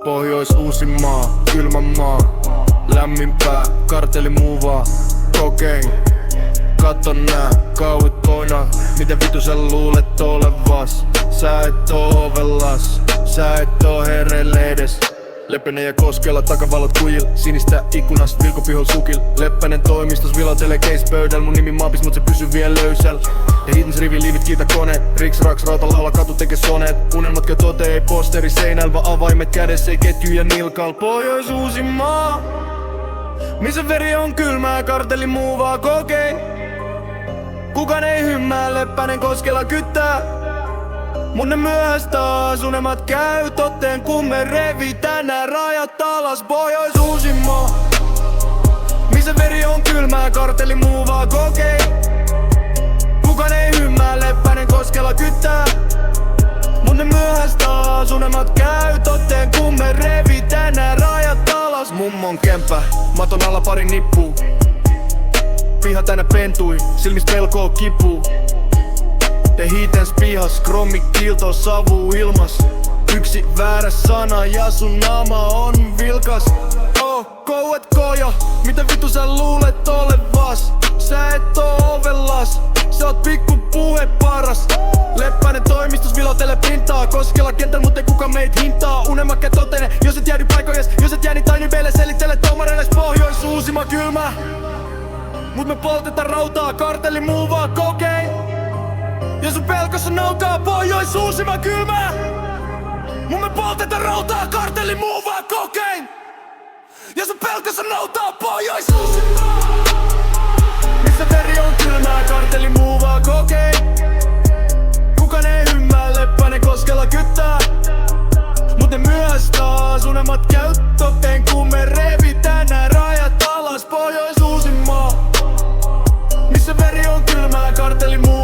Pohjois-Uusimaa, kylmä maa, lämminpää, kartelli muuvaa, kokein. Katso nää kauit poina, miten vitu sä luulet olevas. Sä et oo ovellas, sä et oo hereille edes. Leppänen ja Koskela, takavalot kujil, sinistä ikkunasta vilkopihol sukil. Leppänen toimistos vilatele case pöydäl, mun nimi maapis mut se pysyy vielä löysäl. Ja hitins rivi liivit kiitä koneet, riks raks rautalaula katu teke soneet. Unelmat käy tote ei posteri seinäl, vaan avaimet kädessä ei ketjuja nilkal. Pohjois-Uusimaa, missä veri on kylmää, kartelli muuvaa kokein. Kukaan ei hymmää, Leppänen Koskela kyttää. Mun ne myöhäs taas, unelmat käy toteen kun me revitään nää rajat alas. Pohjois-Uusimaa, missä veri on kylmää, kartelli muuvaa kokein. Kukaan ei hymmää, Leppänen Koskela kyttää. Mun ne myöhäs taas, unelmat käy toteen kun me revitään nää rajat alas. Mummon kämppä, maton alla pari nippuu. Piha tänä pentui, silmis pelkoo kipuu. Te hiitens pihas, krommi kiilto savuu ilmas. Yksi väärä sana ja sun naama on vilkas. Kouet koja, mitä vitu sä luulet olevas? Sä et oo ovellas, sä oot pikku puhe paras. Leppänen toimistos vilotele pintaa, Koskela kentällä mut ei kuka meit hintaa. Unelmakke totene, jos et jäädy paikojes, jos et jääni taini veille selittele tomareille. Pohjois-Uusimaa kylmä, mut me poltetaan rautaa, kartelli muuvaa kokein. Ja sun pelkossa noukaa, Pohjois-Uusimaa kylmä, mut me poltetaan rautaa, kartelli muuvaa kokein. Ja sun pelkossa noutaa, Pohjois-Uusimaa, missä veri on kylmää, kartelli muuvaa kokein. Kukaan ei hymmää, Leppänen Koskela kyttää. Mut ne myöhäs taas, unelmat käy toteen kun me revitään nää rajat alas. Pohjois-Uusimaa, missä veri on kylmää, kartelli muuvaa.